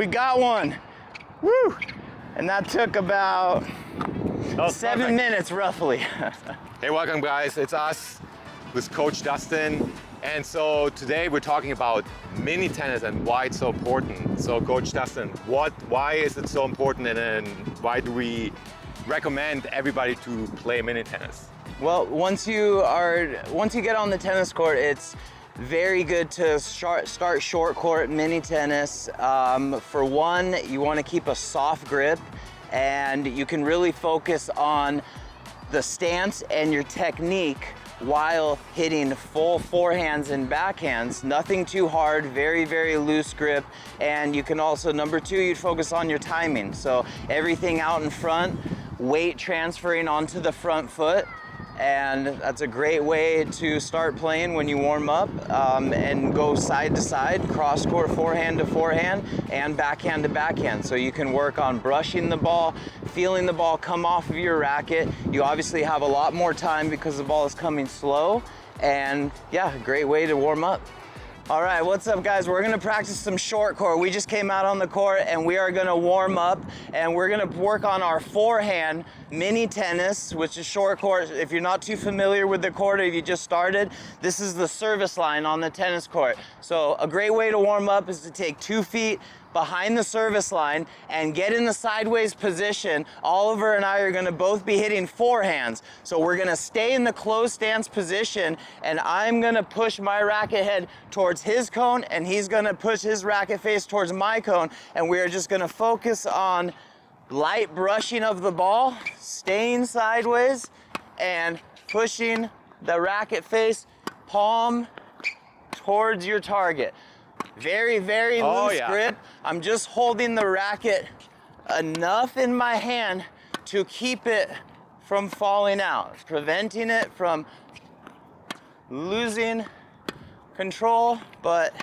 We got one. Woo! And that took about 7 minutes roughly. Hey, welcome guys. It's us with Coach Dustin. And so today we're talking about mini tennis and why it's so important. So Coach Dustin, why is it so important, and why do we recommend everybody to play mini tennis? Well, once you get on the tennis court, it's very good to start short court mini tennis. For one, you want to keep a soft grip, and you can really focus on the stance and your technique while hitting full forehands and backhands. Nothing too hard, very, very loose grip. And you can also, number two, you'd focus on your timing. So everything out in front, weight transferring onto the front foot. And that's a great way to start playing when you warm up, and go side to side, cross court, forehand to forehand, and backhand to backhand. So you can work on brushing the ball, feeling the ball come off of your racket. You obviously have a lot more time because the ball is coming slow, and yeah, great way to warm up. All right, what's up guys? We're gonna practice some short court. We just came out on the court and we are gonna warm up, and we're gonna work on our forehand mini tennis, which is short court. If you're not too familiar with the court, or if you just started, this is the service line on the tennis court. So a great way to warm up is to take 2 feet behind the service line and get in the sideways position. Oliver and I are gonna both be hitting forehands. So we're gonna stay in the closed stance position, and I'm gonna push my racket head towards his cone, and he's gonna push his racket face towards my cone, and we are just gonna focus on light brushing of the ball, staying sideways, and pushing the racket face, palm towards your target. Very, very loose grip. I'm just holding the racket enough in my hand to keep it from falling out, preventing it from losing control, but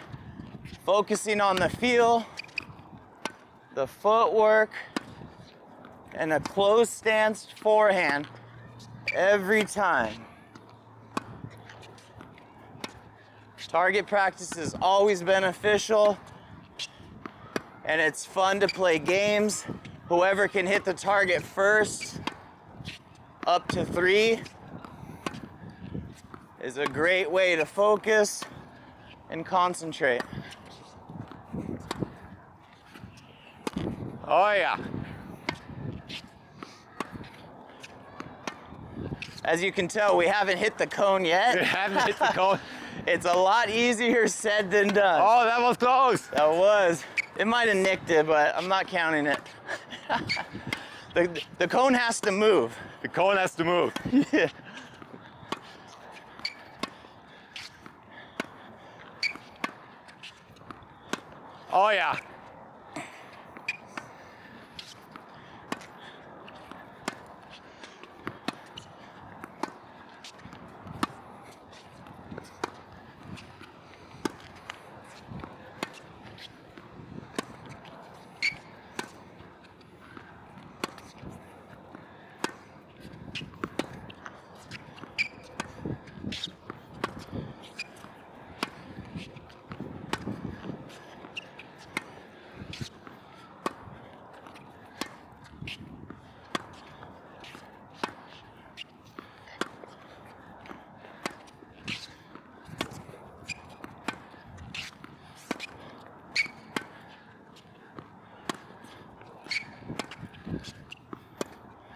focusing on the feel, the footwork, and a closed stance forehand every time. Target practice is always beneficial, and it's fun to play games. Whoever can hit the target first, up to 3, is a great way to focus and concentrate. Oh yeah. As you can tell, we haven't hit the cone yet. We haven't hit the cone. It's a lot easier said than done. Oh, that was close. That was. It might have nicked it, but I'm not counting it. The cone has to move. The cone has to move. Yeah. Oh yeah.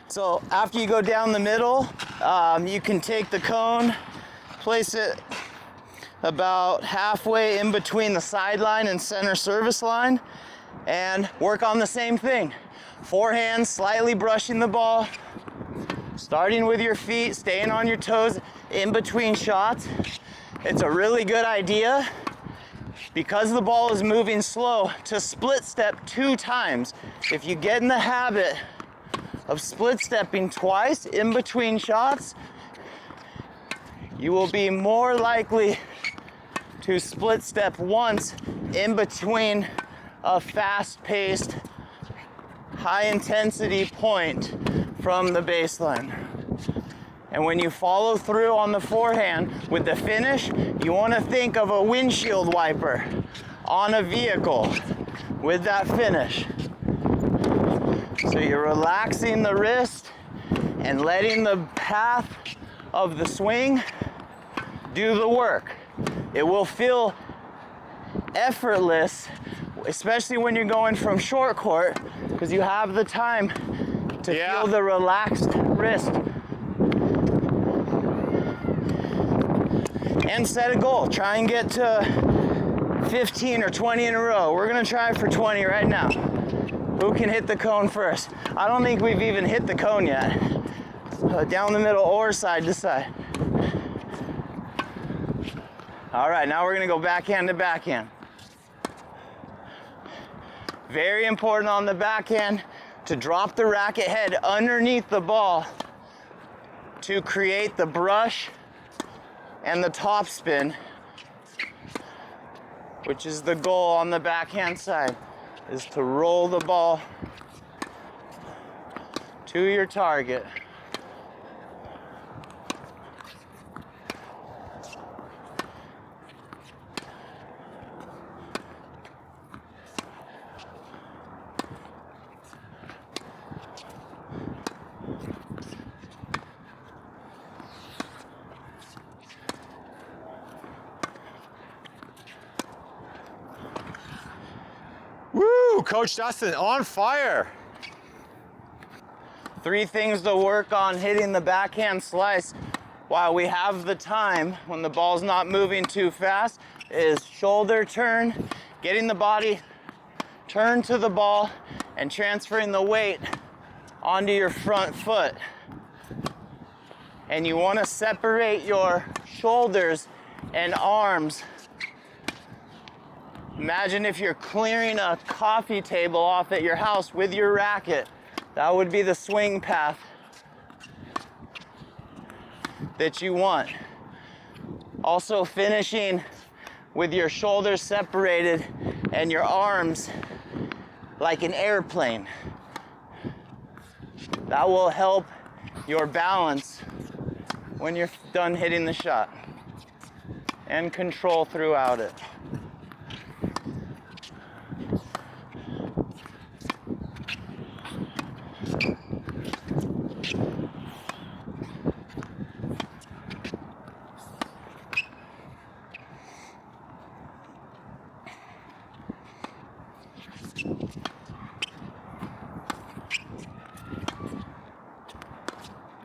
So after you go down the middle, you can take the cone, place it about halfway in between the sideline and center service line, and work on the same thing. Forehand, slightly brushing the ball, starting with your feet, staying on your toes in between shots. It's a really good idea, because the ball is moving slow, to split step 2 times. If you get in the habit of split stepping twice in between shots, you will be more likely to split step once in between a fast-paced, high-intensity point from the baseline. And when you follow through on the forehand with the finish, you want to think of a windshield wiper on a vehicle. with that finish. So you're relaxing the wrist and letting the path of the swing do the work. It will feel effortless, especially when you're going from short court, because you have the time to feel the relaxed wrist. And set a goal. Try and get to 15 or 20 in a row. We're gonna try for 20 right now. Who can hit the cone first? I don't think we've even hit the cone yet. Down the middle or side to side. All right, now we're gonna go backhand to backhand. Very important on the backhand to drop the racket head underneath the ball to create the brush and the top spin, which is the goal on the backhand side, is to roll the ball to your target. Woo, Coach Dustin, on fire. 3 things to work on hitting the backhand slice while we have the time when the ball's not moving too fast is shoulder turn, getting the body turned to the ball and transferring the weight onto your front foot. And you want to separate your shoulders and arms. Imagine if you're clearing a coffee table off at your house with your racket. That would be the swing path that you want. Also finishing with your shoulders separated and your arms like an airplane. That will help your balance when you're done hitting the shot and control throughout it.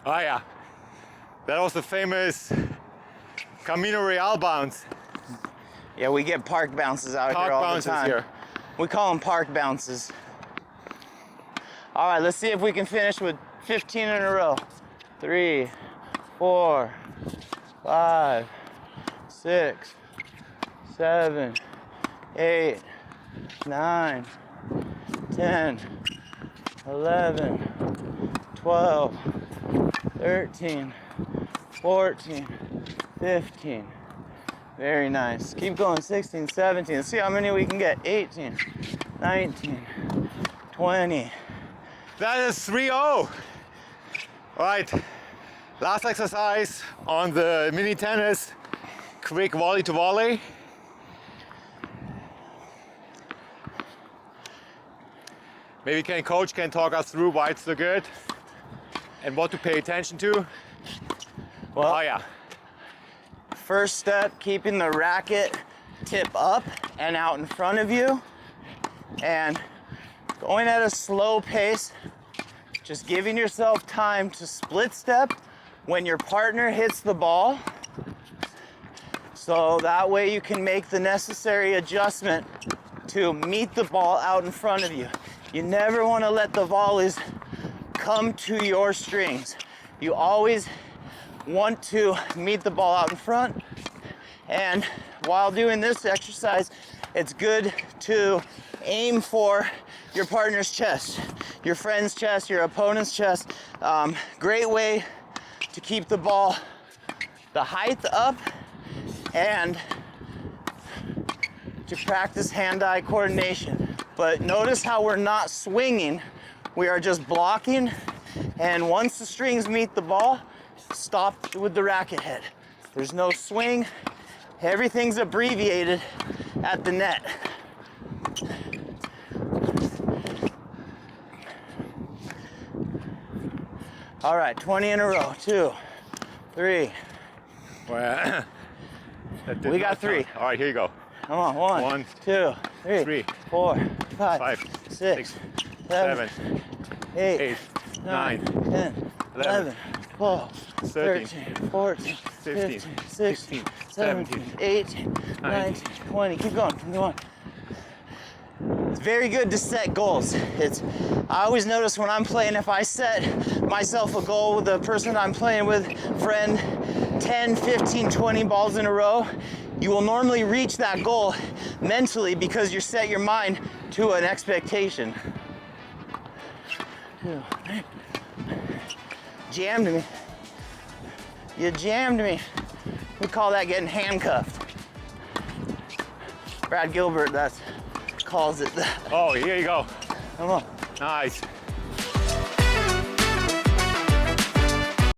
Oh yeah, that was the famous Camino Real bounce. Yeah, we get park bounces out here all the time. Here. We call them park bounces. All right, let's see if we can finish with 15 in a row. 3, 4, 5, 6, 7, 8, 9, 10, 11, 12, 13, 14, 15. Very nice. Keep going. 16, 17. Let's see how many we can get. 18, 19, 20. That is 3-0. All right, last exercise on the mini tennis, quick volley to volley. Maybe coach can talk us through why it's so good and what to pay attention to. Well, oh yeah. First step, keeping the racket tip up and out in front of you and going at a slow pace, just giving yourself time to split step when your partner hits the ball, so that way you can make the necessary adjustment to meet the ball out in front of you. You never want to let the volleys come to your strings. You always want to meet the ball out in front, and while doing this exercise, it's good to aim for your partner's chest, your friend's chest, your opponent's chest. Great way to keep the ball, the height up, and to practice hand-eye coordination. But notice how we're not swinging, we are just blocking, and once the strings meet the ball, stop with the racket head. There's no swing, everything's abbreviated at the net. All right, 20 in a row. 2, 3. Well, We got 3. All right, here you go. Come on, 1, 2, 3, 4, 5, 6, 7, 8, 9, 10, 11, 12, 13, 14, 15, 16, 17, 18, 19, 20. Keep going, keep going. It's very good to set goals. I always notice when I'm playing, if I set myself a goal with the person I'm playing with, friend, 10, 15, 20 balls in a row, you will normally reach that goal mentally because you set your mind to an expectation. 2, 3. Jammed me. You jammed me. We call that getting handcuffed. Brad Gilbert, calls it that. Oh, here you go. Come on. Nice.